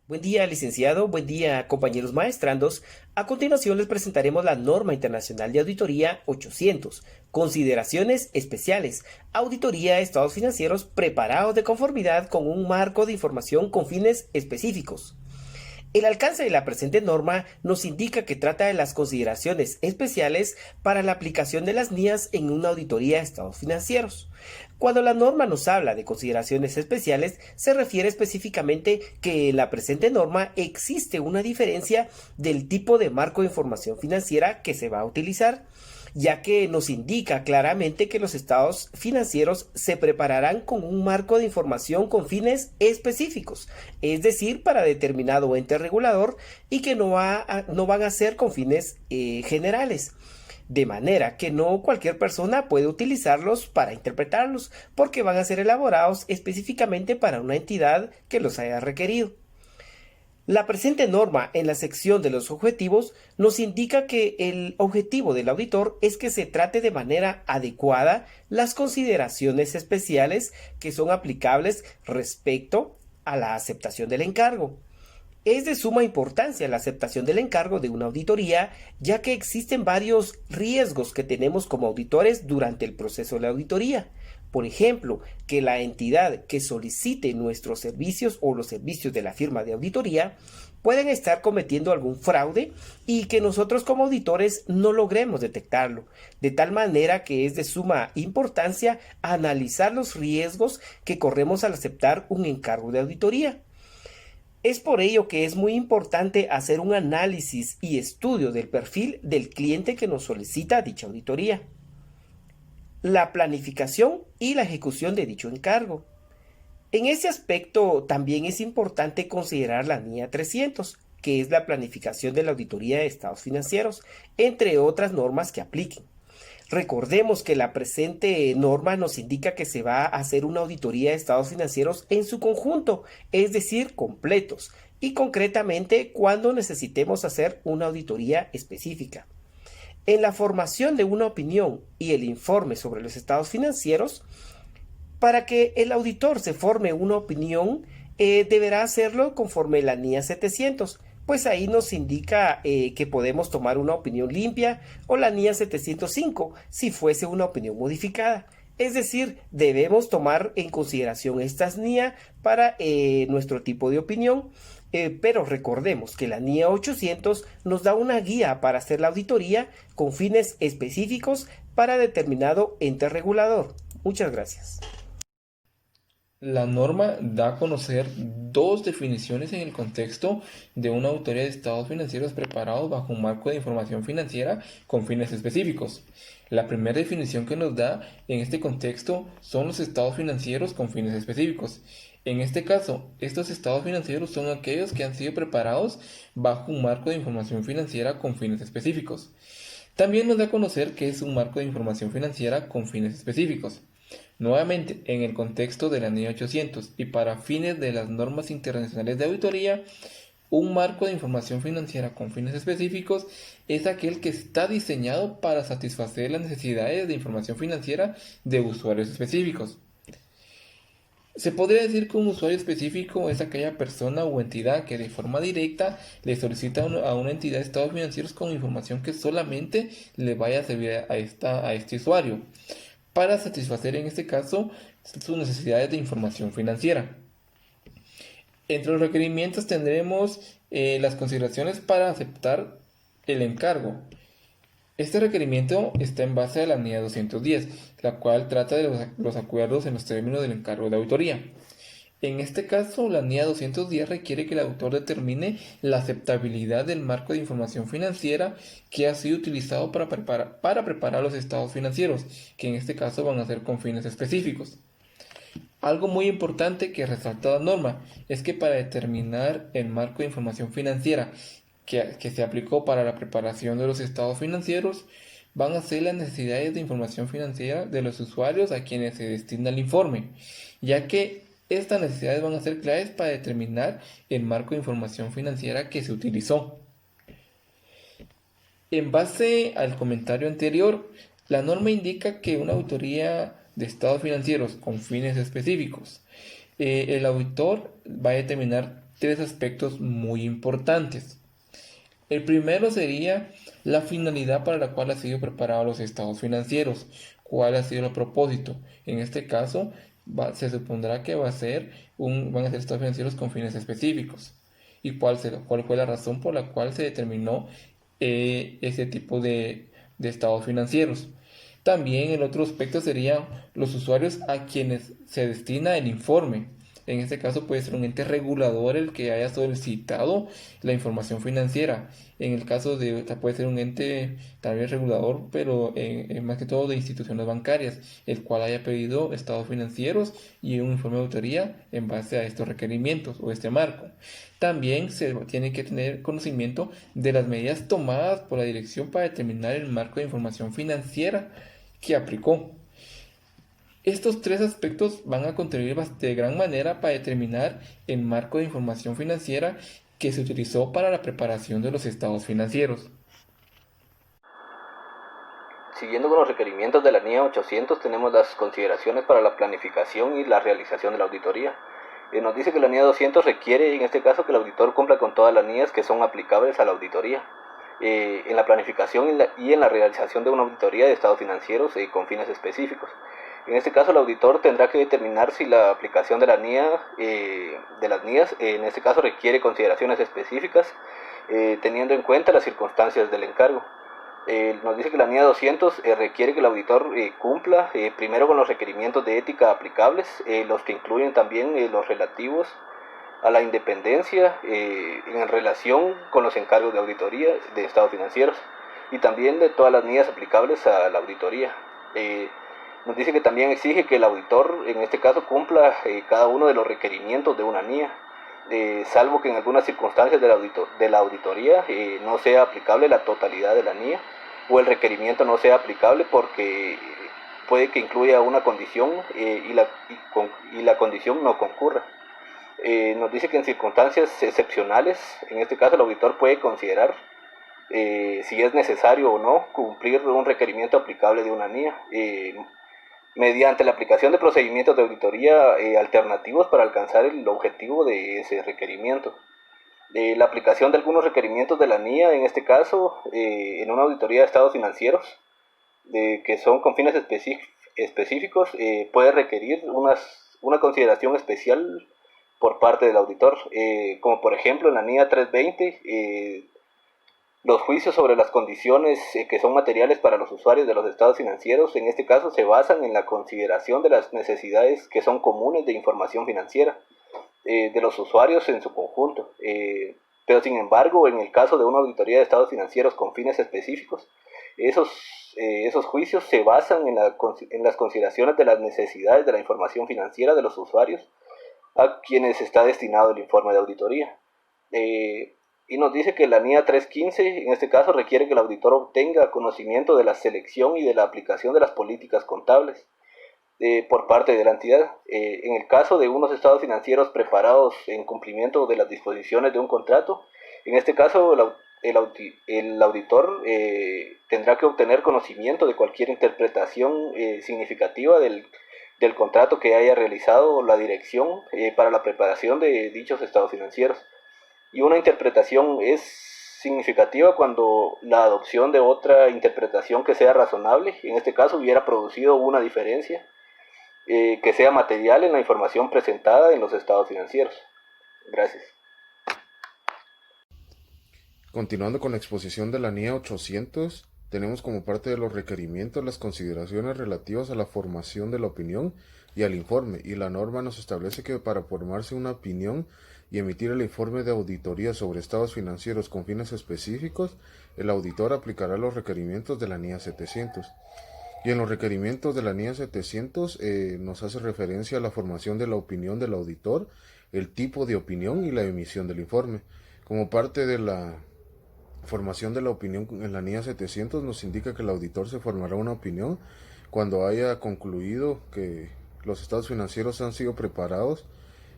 Buen día, licenciado. Buen día, compañeros maestrandos. A continuación les presentaremos la norma internacional de auditoría 800. Consideraciones especiales. Auditoría de estados financieros preparados de conformidad con un marco de información con fines específicos. El alcance de la presente norma nos indica que trata de las consideraciones especiales para la aplicación de las NIAs en una auditoría de estados financieros. Cuando la norma nos habla de consideraciones especiales, se refiere específicamente que en la presente norma existe una diferencia del tipo de marco de información financiera que se va a utilizar, ya que nos indica claramente que los estados financieros se prepararán con un marco de información con fines específicos, es decir, para determinado ente regulador y que no van a ser con fines generales. De manera que no cualquier persona puede utilizarlos para interpretarlos, porque van a ser elaborados específicamente para una entidad que los haya requerido. La presente norma en la sección de los objetivos nos indica que el objetivo del auditor es que se trate de manera adecuada las consideraciones especiales que son aplicables respecto a la aceptación del encargo. Es de suma importancia la aceptación del encargo de una auditoría, ya que existen varios riesgos que tenemos como auditores durante el proceso de la auditoría. Por ejemplo, que la entidad que solicite nuestros servicios o los servicios de la firma de auditoría pueden estar cometiendo algún fraude y que nosotros como auditores no logremos detectarlo, de tal manera que es de suma importancia analizar los riesgos que corremos al aceptar un encargo de auditoría. Es por ello que es muy importante hacer un análisis y estudio del perfil del cliente que nos solicita dicha auditoría, la planificación y la ejecución de dicho encargo. En ese aspecto también es importante considerar la NIA 300, que es la planificación de la auditoría de estados financieros, entre otras normas que apliquen. Recordemos que la presente norma nos indica que se va a hacer una auditoría de estados financieros en su conjunto, es decir, completos, y concretamente cuando necesitemos hacer una auditoría específica. En la formación de una opinión y el informe sobre los estados financieros, para que el auditor se forme una opinión, deberá hacerlo conforme la NIA 700, pues ahí nos indica que podemos tomar una opinión limpia o la NIA 705 si fuese una opinión modificada. Es decir, debemos tomar en consideración estas NIA para nuestro tipo de opinión, pero recordemos que la NIA 800 nos da una guía para hacer la auditoría con fines específicos para determinado ente regulador. Muchas gracias. La norma da a conocer dos definiciones en el contexto de una auditoría de estados financieros preparados bajo un marco de información financiera con fines específicos. La primera definición que nos da en este contexto son los estados financieros con fines específicos. En este caso, estos estados financieros son aquellos que han sido preparados bajo un marco de información financiera con fines específicos. También nos da a conocer que es un marco de información financiera con fines específicos. Nuevamente, en el contexto de la NIA 800 y para fines de las normas internacionales de auditoría, un marco de información financiera con fines específicos es aquel que está diseñado para satisfacer las necesidades de información financiera de usuarios específicos. Se podría decir que un usuario específico es aquella persona o entidad que de forma directa le solicita a una entidad de estados financieros con información que solamente le vaya a servir a este usuario para satisfacer en este caso sus necesidades de información financiera. Entre los requerimientos tendremos las consideraciones para aceptar el encargo. Este requerimiento está en base a la NIA 210, la cual trata de los acuerdos en los términos del encargo de auditoría. En este caso, la NIA 210 requiere que el autor determine la aceptabilidad del marco de información financiera que ha sido utilizado para preparar los estados financieros, que en este caso van a ser con fines específicos. Algo muy importante que resalta la norma es que para determinar el marco de información financiera que se aplicó para la preparación de los estados financieros, van a ser las necesidades de información financiera de los usuarios a quienes se destina el informe, ya que estas necesidades van a ser claves para determinar el marco de información financiera que se utilizó. En base al comentario anterior, la norma indica que una auditoría de estados financieros con fines específicos, el auditor va a determinar tres aspectos muy importantes. El primero sería la finalidad para la cual han sido preparados los estados financieros. ¿Cuál ha sido el propósito? En este caso, se supondrá que van a ser estados financieros con fines específicos. ¿Y cuál fue la razón por la cual se determinó ese tipo de estados financieros? También el otro aspecto sería los usuarios a quienes se destina el informe. En este caso puede ser un ente regulador el que haya solicitado la información financiera. En el caso puede ser un ente tal vez regulador, pero más que todo de instituciones bancarias, el cual haya pedido estados financieros y un informe de auditoría en base a estos requerimientos o este marco. También se tiene que tener conocimiento de las medidas tomadas por la dirección para determinar el marco de información financiera que aplicó. Estos tres aspectos van a contribuir de gran manera para determinar el marco de información financiera que se utilizó para la preparación de los estados financieros. Siguiendo con los requerimientos de la NIA 800, tenemos las consideraciones para la planificación y la realización de la auditoría. Nos dice que la NIA 200 requiere, en este caso, que el auditor cumpla con todas las NIAs que son aplicables a la auditoría. En la planificación y en la realización de una auditoría de estados financieros con fines específicos. En este caso, el auditor tendrá que determinar si la aplicación de la NIA, de las NIAs, en este caso requiere consideraciones específicas, teniendo en cuenta las circunstancias del encargo. Nos dice que la NIA 200 requiere que el auditor cumpla primero con los requerimientos de ética aplicables, los que incluyen también los relativos a la independencia en relación con los encargos de auditoría de estados financieros y también de todas las NIAs aplicables a la auditoría. Nos dice que también exige que el auditor, en este caso, cumpla cada uno de los requerimientos de una NIA, salvo que en algunas circunstancias de la auditoría no sea aplicable la totalidad de la NIA o el requerimiento no sea aplicable porque puede que incluya una condición y la condición no concurra. Nos dice que en circunstancias excepcionales, en este caso el auditor puede considerar si es necesario o no cumplir un requerimiento aplicable de una NIA mediante la aplicación de procedimientos de auditoría alternativos para alcanzar el objetivo de ese requerimiento. La aplicación de algunos requerimientos de la NIA, en este caso, en una auditoría de estados financieros, que son con fines específicos, puede requerir una consideración especial por parte del auditor, como por ejemplo en la NIA 320, los juicios sobre las condiciones que son materiales para los usuarios de los estados financieros, en este caso, se basan en la consideración de las necesidades que son comunes de información financiera de los usuarios en su conjunto. Pero sin embargo, en el caso de una auditoría de estados financieros con fines específicos, esos juicios se basan en las consideraciones de las necesidades de la información financiera de los usuarios a quienes está destinado el informe de auditoría. Y nos dice que la NIA 315, en este caso, requiere que el auditor obtenga conocimiento de la selección y de la aplicación de las políticas contables por parte de la entidad. En el caso de unos estados financieros preparados en cumplimiento de las disposiciones de un contrato, en este caso el auditor tendrá que obtener conocimiento de cualquier interpretación significativa del contrato que haya realizado la dirección para la preparación de dichos estados financieros. Y una interpretación es significativa cuando la adopción de otra interpretación que sea razonable, en este caso, hubiera producido una diferencia que sea material en la información presentada en los estados financieros. Gracias. Continuando con la exposición de la NIA 800, tenemos como parte de los requerimientos las consideraciones relativas a la formación de la opinión y al informe, y la norma nos establece que para formarse una opinión y emitir el informe de auditoría sobre estados financieros con fines específicos, el auditor aplicará los requerimientos de la NIA 700. Y en los requerimientos de la NIA 700 nos hace referencia a la formación de la opinión del auditor, el tipo de opinión y la emisión del informe. Como parte de la formación de la opinión en la NIA 700 nos indica que el auditor se formará una opinión cuando haya concluido que los estados financieros han sido preparados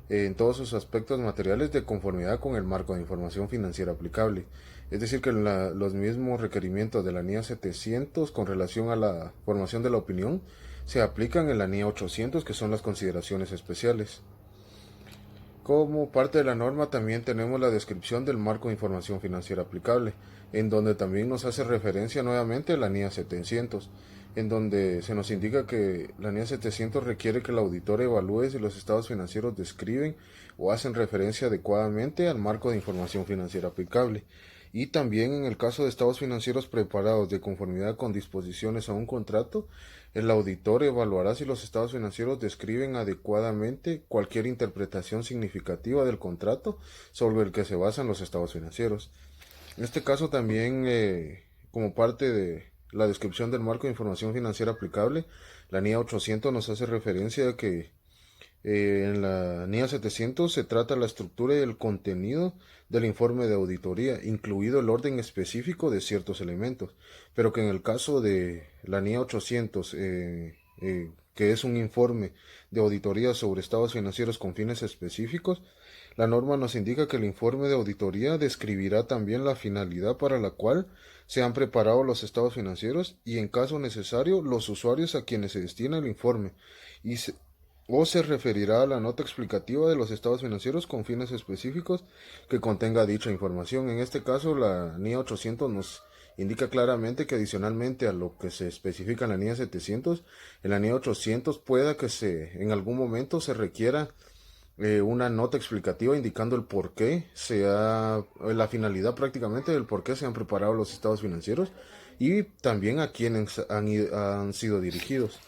en todos sus aspectos materiales de conformidad con el marco de información financiera aplicable. Es decir, que los mismos requerimientos de la NIA 700 con relación a la formación de la opinión se aplican en la NIA 800, que son las consideraciones especiales. Como parte de la norma también tenemos la descripción del marco de información financiera aplicable, en donde también nos hace referencia nuevamente a la NIA 700, en donde se nos indica que la NIA 700 requiere que el auditor evalúe si los estados financieros describen o hacen referencia adecuadamente al marco de información financiera aplicable. Y también en el caso de estados financieros preparados de conformidad con disposiciones a un contrato, el auditor evaluará si los estados financieros describen adecuadamente cualquier interpretación significativa del contrato sobre el que se basan los estados financieros. En este caso también, como parte de la descripción del marco de información financiera aplicable, la NIA 800 nos hace referencia a que en la NIA 700 se trata la estructura y el contenido del informe de auditoría, incluido el orden específico de ciertos elementos, pero que en el caso de la NIA 800, que es un informe de auditoría sobre estados financieros con fines específicos, la norma nos indica que el informe de auditoría describirá también la finalidad para la cual se han preparado los estados financieros y, en caso necesario, los usuarios a quienes se destina el informe, o se referirá a la nota explicativa de los estados financieros con fines específicos que contenga dicha información. En este caso, la NIA 800 nos indica claramente que, adicionalmente a lo que se especifica en la NIA 700, en la NIA 800 pueda que en algún momento se requiera una nota explicativa indicando el por qué la finalidad prácticamente del por qué se han preparado los estados financieros y también a quienes han sido dirigidos.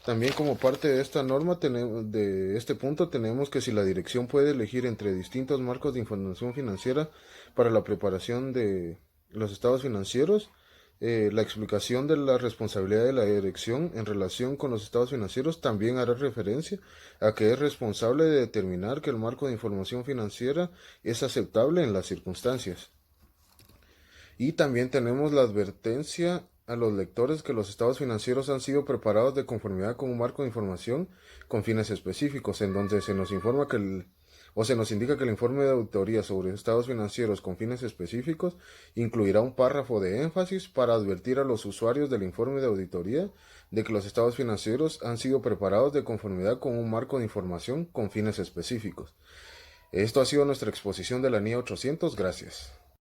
También, como parte de esta norma, de este punto, tenemos que si la dirección puede elegir entre distintos marcos de información financiera para la preparación de los estados financieros, la explicación de la responsabilidad de la dirección en relación con los estados financieros también hará referencia a que es responsable de determinar que el marco de información financiera es aceptable en las circunstancias. Y también tenemos la advertencia a los lectores que los estados financieros han sido preparados de conformidad con un marco de información con fines específicos, en donde se nos informa se nos indica que el informe de auditoría sobre estados financieros con fines específicos incluirá un párrafo de énfasis para advertir a los usuarios del informe de auditoría de que los estados financieros han sido preparados de conformidad con un marco de información con fines específicos. Esto ha sido nuestra exposición de la NIA 800. Gracias.